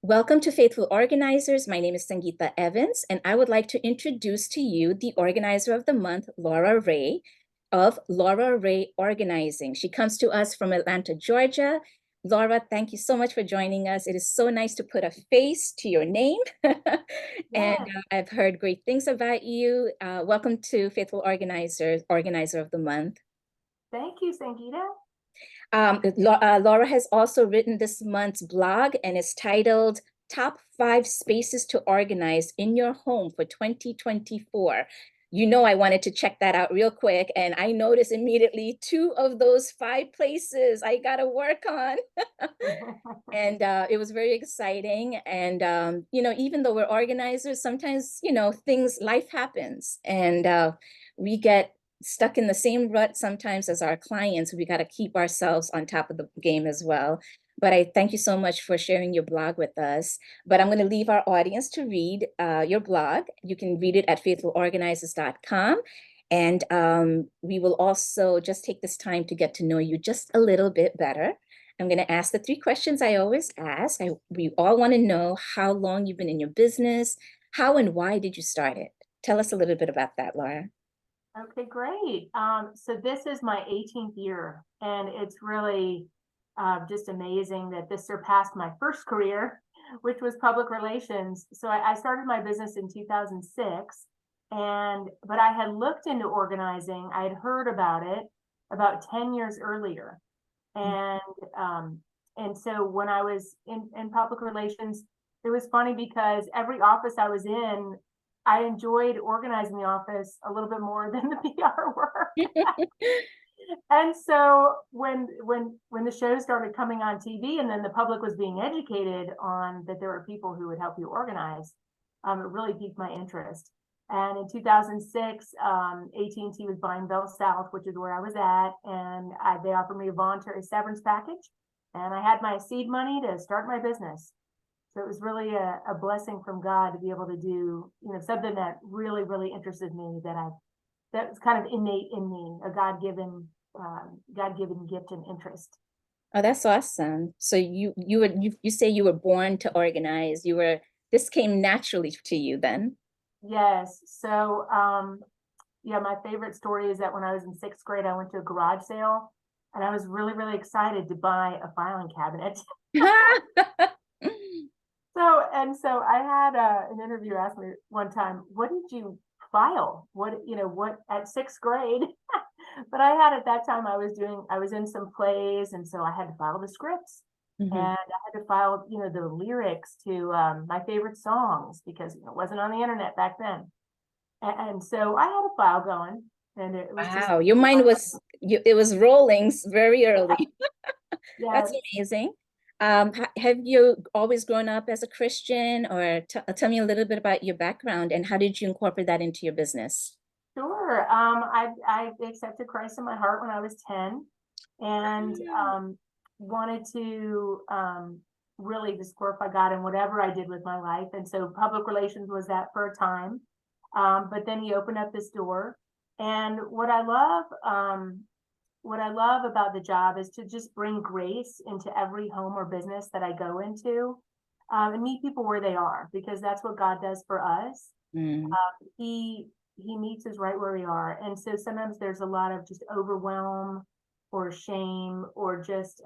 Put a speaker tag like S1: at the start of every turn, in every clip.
S1: Welcome to Faithful Organizers. My name is Sangeeta Evans, and I would like to introduce to you the Organizer of the Month, Laura Ray, of Laura Ray Organizing. She comes to us from Atlanta, Georgia. Laura, thank you so much for joining us. It is so nice to put a face to your name. And
S2: Yes,
S1: I've heard great things about you. Welcome to Faithful Organizers, Organizer of the Month.
S2: thank you, Sangeeta.
S1: Laura has also written this month's blog and is titled Top 5 Spaces to Organize in Your Home for 2024. You know, I wanted to check that out real quick, and I noticed immediately two of those 5 places I got to work on. And it was very exciting. And, even though we're organizers, sometimes, life happens and we get stuck in the same rut sometimes as our clients. We got to keep ourselves on top of the game as well. But I thank you so much for sharing your blog with us. But I'm going to leave our audience to read your blog. You can read it at faithfulorganizers.com. And we will also just take this time to get to know you just a little bit better. I'm going to ask the 3 questions I always ask. We all want to know how long you've been in your business. How and why did you start it? Tell us a little bit about that, Laura.
S2: Okay, great. So this is my 18th year, and it's really just amazing that this surpassed my first career, which was public relations. So I started my business in 2006, but I had looked into organizing. I had heard about it about 10 years earlier, and um, and so when I was in public relations, it was funny because every office I was in, I enjoyed organizing the office a little bit more than the PR work. And so when the show started coming on TV, and then the public was being educated on that there were people who would help you organize, it really piqued my interest. And in 2006, AT&T was buying Bell South, which is where I was at, and they offered me a voluntary severance package, and I had my seed money to start my business. So it was really a blessing from God to be able to do, something that really, really interested me, that was kind of innate in me, a God-given gift and interest.
S1: Oh, that's awesome. So you say you were born to organize. This came naturally to you then.
S2: Yes. So yeah, my favorite story is that when I was in 6th grade, I went to a garage sale, and I was really, really excited to buy a filing cabinet. So I had an interviewer ask me one time, "What did you file? What at 6th grade?" But I had at that time I was in some plays, and so I had to file the scripts, and
S1: Mhm.
S2: I had to file the lyrics to my favorite songs, because it wasn't on the internet back then, and so I had a file going, and it was just
S1: Wow, your mind it was rolling very early.
S2: yeah.
S1: That's amazing. Have you always grown up as a Christian, or tell me a little bit about your background and how did you incorporate that into your business?
S2: Sure. I accepted Christ in my heart when I was 10, and wanted to really just glorify God in whatever I did with my life. And so public relations was that for a time. But then he opened up this door. And what I love about the job is to just bring grace into every home or business that I go into, and meet people where they are, because that's what God does for us.
S1: Mm,
S2: He meets us right where we are. And so sometimes there's a lot of just overwhelm or shame, or just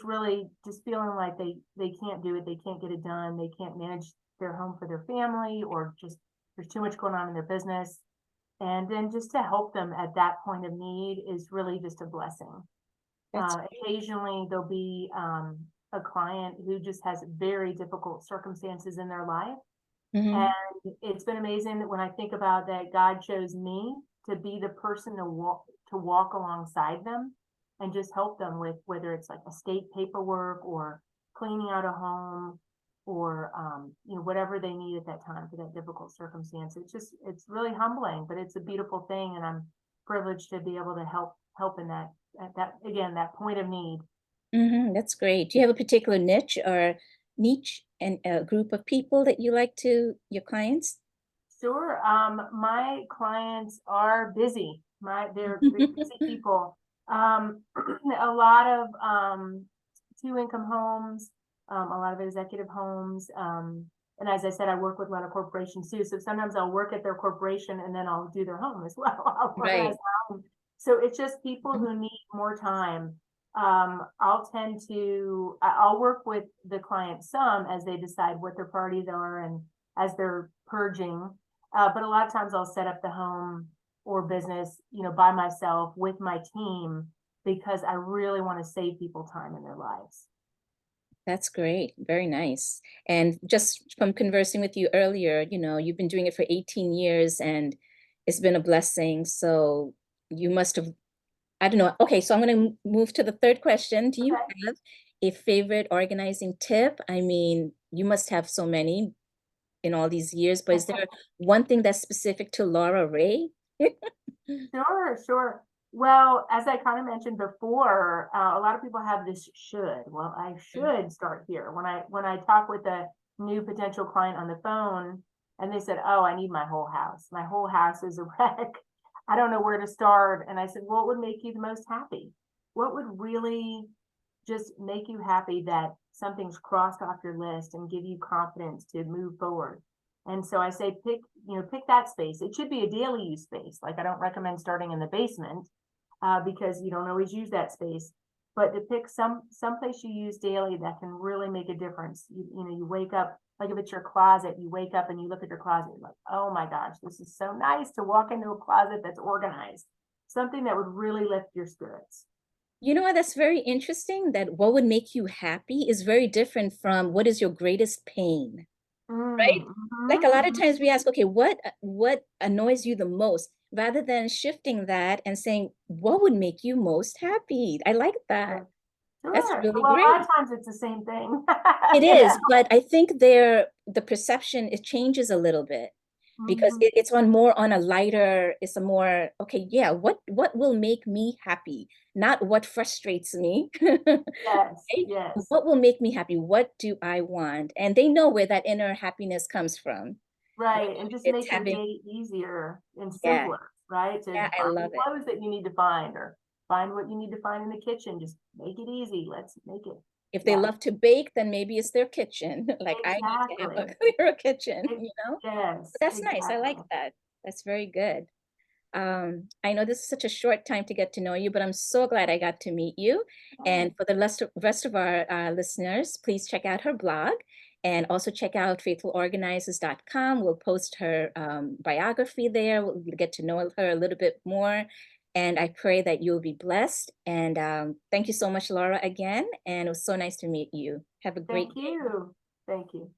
S2: really just feeling like they can't do it, they can't get it done, they can't manage their home for their family, or just there's too much going on in their business. And then just to help them at that point of need is really just a blessing.
S1: that's
S2: Occasionally there'll be a client who just has very difficult circumstances in their life,
S1: mhm.
S2: and it's been amazing that when I think about that, God chose me to be the person to walk alongside them and just help them with whether it's like estate paperwork, or cleaning out a home, or whatever they need at that time for that difficult circumstance. It's really humbling, but it's a beautiful thing, and I'm privileged to be able to help in that, at that, again, that point of need.
S1: That's great. Do you have a particular niche and a group of people that you like your clients?
S2: Sure. My clients are busy. They're busy people. A lot of two income homes. a lot of executive homes. And as I said, I work with a lot of corporations too. So sometimes I'll work at their corporation and then I'll do their home as well. I'll organize
S1: Right.
S2: their home. So it's just people
S1: Mhm.
S2: who need more time. I'll work with the client some as they decide what their priorities are and as they're purging. But a lot of times I'll set up the home or business, by myself with my team because I really want to save people time in their lives.
S1: That's great. Very nice. And just from conversing with you earlier, you've been doing it for 18 years and it's been a blessing. So you must have, I don't know. Okay, so I'm going to move to the third question. Do you
S2: Okay.
S1: have a favorite organizing tip? I mean, you must have so many in all these years, but is there one thing that's specific to Laura Ray?
S2: Sure, sure. Well, as I kind of mentioned before, a lot of people have this should. Well, I should start here. When I talk with a new potential client on the phone, and they said, "Oh, I need my whole house. My whole house is a wreck. I don't know where to start." And I said, "What would make you the most happy? What would really just make you happy that something's crossed off your list and give you confidence to move forward?" And so I say, pick that space. It should be a daily use space. Like I don't recommend starting in the basement because you don't always use that space. But to pick some place you use daily that can really make a difference. You wake up, like if it's your closet, you wake up and you look at your closet, you're like, oh my gosh, this is so nice to walk into a closet that's organized. Something that would really lift your spirits.
S1: You know what? That's very interesting that what would make you happy is very different from what is your greatest pain, right? Like a lot of times we ask, okay, what annoys you the most, rather than shifting that and saying, what would make you most happy? I like that.
S2: Sure.
S1: That's
S2: Sure.
S1: really
S2: Well, a lot
S1: great.
S2: of times it's the same thing.
S1: It
S2: You know?
S1: is, but I think the perception, it changes a little bit because
S2: Mhm.
S1: it's on more on a lighter, it's a more, okay, yeah, what will make me happy, not what frustrates me.
S2: Yes,
S1: Right?
S2: yes.
S1: What will make me happy? What do I want? And they know where that inner happiness comes from.
S2: Right. And just
S1: It's
S2: make your
S1: having,
S2: day easier and
S1: yeah,
S2: simpler, right? To
S1: yeah, I
S2: find the
S1: love it.
S2: clothes that you need to find or find what you need to find in the kitchen. Just make it easy. Let's make it.
S1: If they
S2: Yeah,
S1: love to bake, then maybe it's their kitchen. Like I need to have
S2: exactly.
S1: a clearer kitchen,
S2: It,
S1: But
S2: yes,
S1: that's nice. I like
S2: exactly.
S1: that. That's very good. I know this is such a short time to get to know you, but I'm so glad I got to meet you.
S2: Oh,
S1: And for the rest of our listeners, please check out her blog and also check out faithfulorganizers.com. We'll post her biography there. We'll get to know her a little bit more. And I pray that you'll be blessed. And thank you so much, Laura, again. And it was so nice to meet you. Have a great
S2: thank
S1: day.
S2: you. Thank you.